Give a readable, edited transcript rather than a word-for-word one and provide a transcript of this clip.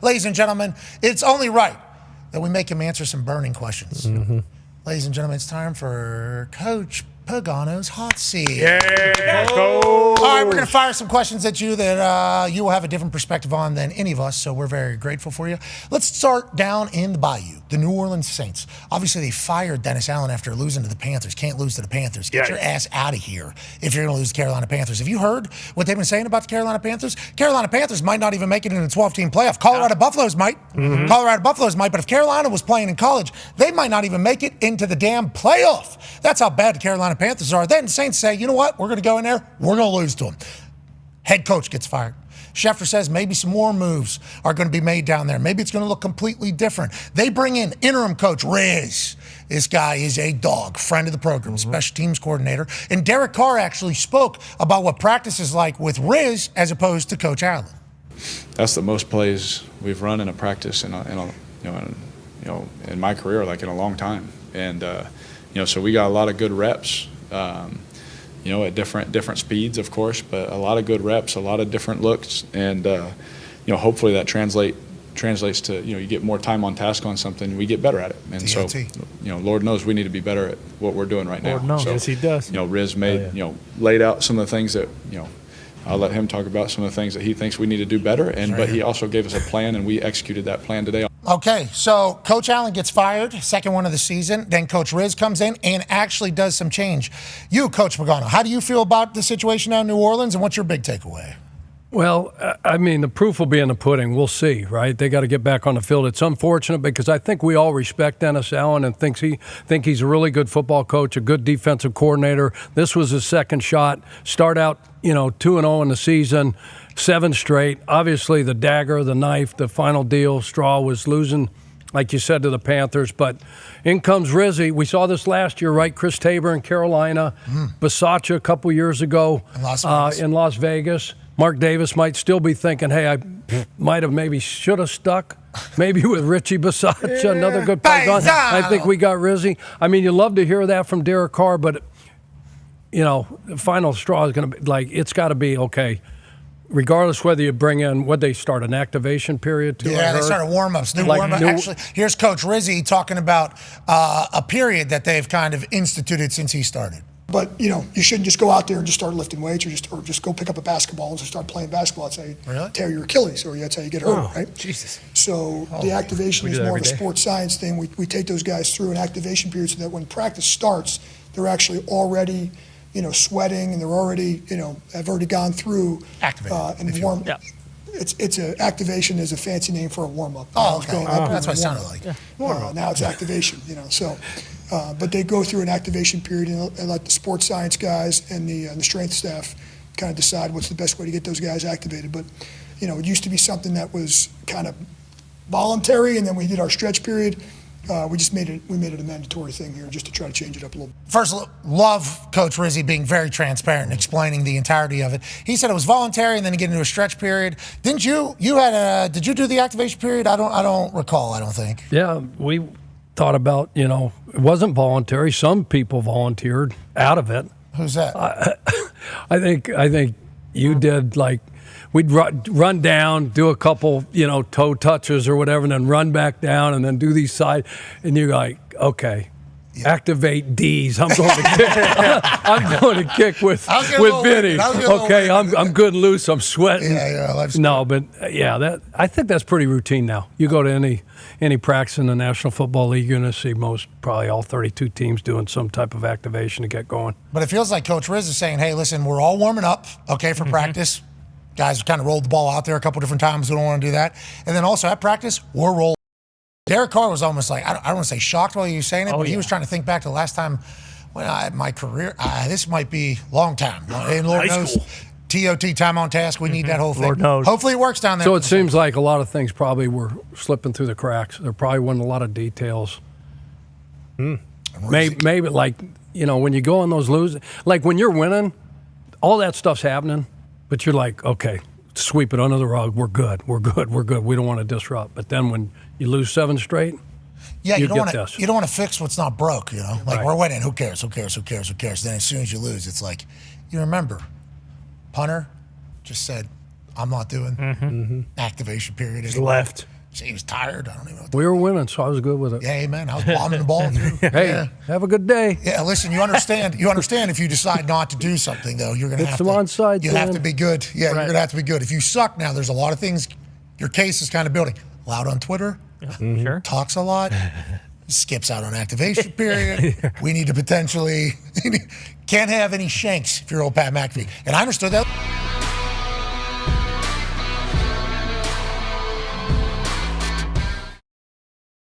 Ladies and gentlemen, it's only right that we make him answer some burning questions. Ladies and gentlemen, it's time for Coach Pagano's Hot Seat. Yeah, All right, we're going to fire some questions at you that you will have a different perspective on than any of us, so we're very grateful for you. Let's start down in the Bayou, the New Orleans Saints. Obviously, they fired Dennis Allen after losing to the Panthers. Can't lose to the Panthers. Get your ass out of here if you're going to lose to the Carolina Panthers. Have you heard what they've been saying about the Carolina Panthers? Carolina Panthers might not even make it in the 12-team playoff. Colorado Buffaloes might. Colorado Buffaloes might, but if Carolina was playing in college, they might not even make it into the damn playoff. That's how bad the Carolina Panthers are. Then the Saints say, you know what? We're going to go in there. We're going to lose to them. Head coach gets fired. Schefter says maybe some more moves are going to be made down there. Maybe it's going to look completely different. They bring in interim coach Riz. This guy is a dog, friend of the program, special teams coordinator. And Derek Carr actually spoke about what practice is like with Riz as opposed to Coach Allen. That's the most plays we've run in a practice in my career, like in a long time. And so we got a lot of good reps. At different speeds, of course, but a lot of good reps, a lot of different looks, and hopefully that translates to you get more time on task on something, we get better at it. And so Lord knows we need to be better at what we're doing right now. Lord knows. So, yes, He does. Riz made laid out some of the things that I'll let him talk about some of the things that he thinks we need to do better, but he also gave us a plan, and we executed that plan today. Okay, so Coach Allen gets fired, second one of the season. Then Coach Riz comes in and actually does some change. You, Coach Pagano, how do you feel about the situation out in New Orleans, and what's your big takeaway? Well, I mean, the proof will be in the pudding. We'll see, right? They got to get back on the field. It's unfortunate because I think we all respect Dennis Allen and think he's a really good football coach, a good defensive coordinator. This was his second shot. Start out, 2-0 in the season, 7 straight. Obviously, the dagger, the knife, the final deal, straw was losing, like you said, to the Panthers. But in comes Rizzy. We saw this last year, right? Chris Tabor in Carolina, Bisaccia a couple years ago in Las Vegas. Mark Davis might still be thinking, hey, I might have should have stuck. Maybe with Richie Bisaccia, another good Pagano. I think we got Rizzy. I mean, you love to hear that from Derek Carr, but, the final straw is going to be, it's got to be, okay, regardless whether you bring in, would they start an activation period too? Yeah, they started warm-ups. Warm-up. Actually, here's Coach Rizzy talking about a period that they've kind of instituted since he started. But, you shouldn't just go out there and just start lifting weights or just go pick up a basketball and just start playing basketball. That's how you tear your Achilles, or that's how you get hurt, right? Jesus. So the activation is more of a sports science thing. We take those guys through an activation period so that when practice starts, they're actually already, sweating, and they're already, have already gone through and warm. Yeah. It's activation is a fancy name for a warm-up. Oh, okay. That's what it sounded like. Yeah. Now it's activation, so. But they go through an activation period and let the sports science guys and the strength staff kind of decide what's the best way to get those guys activated. But, it used to be something that was kind of voluntary, and then we did our stretch period. We made it a mandatory thing here just to try to change it up a little bit. First, love Coach Rizzy being very transparent and explaining the entirety of it. He said it was voluntary, and then you get into a stretch period. Didn't you? Did you do the activation period? I don't recall. I don't think. Yeah, we thought about, it wasn't voluntary. Some people volunteered out of it. Who's that? I think you did, we'd run down, do a couple, toe touches or whatever, and then run back down and then do these side. And you're like, okay, activate D's. I'm going to kick. I'm going to kick with Vinny. Okay, I'm good and loose. I'm sweating. No, but I think that's pretty routine now. You go to any practice in the National Football League, you're going to see probably all 32 teams doing some type of activation to get going. But it feels like Coach Riz is saying, hey, listen, we're all warming up, okay, for practice. Guys kind of rolled the ball out there a couple different times. We don't want to do that. And then also at practice, we're rolling. Derek Carr was almost like, I don't want to say shocked while he was saying it, but he was trying to think back to the last time my career, this might be a long time. And Lord knows, TOT, time on task, we need that whole thing. Lord knows. Hopefully it works down there. So it seems like a lot of things probably were slipping through the cracks. There probably wasn't a lot of details. Maybe when you go on those losing, like when you're winning, all that stuff's happening, but you're like, okay, sweep it under the rug. We're good. We don't want to disrupt. But then when you lose 7 straight, you don't want to fix what's not broke, we're winning. Who cares? Then as soon as you lose, it's like, you remember, punter just said, I'm not doing activation period Just anymore. left. So he was tired. I don't even know what to We were winning, so I was good with it. Yeah, amen. I was bombing the ball through. Hey, have a good day. Yeah, listen, you understand if you decide not to do something, though, you're going to It's have the to. onside, You have Dan. to be good. Yeah, you're Right. going to have to be good. If you suck now, there's a lot of things. Your case is kind of building. Loud on Twitter, Sure. talks a lot, skips out on activation period. We need to potentially can't have any shanks if you're old Pat McAfee. And I understood that.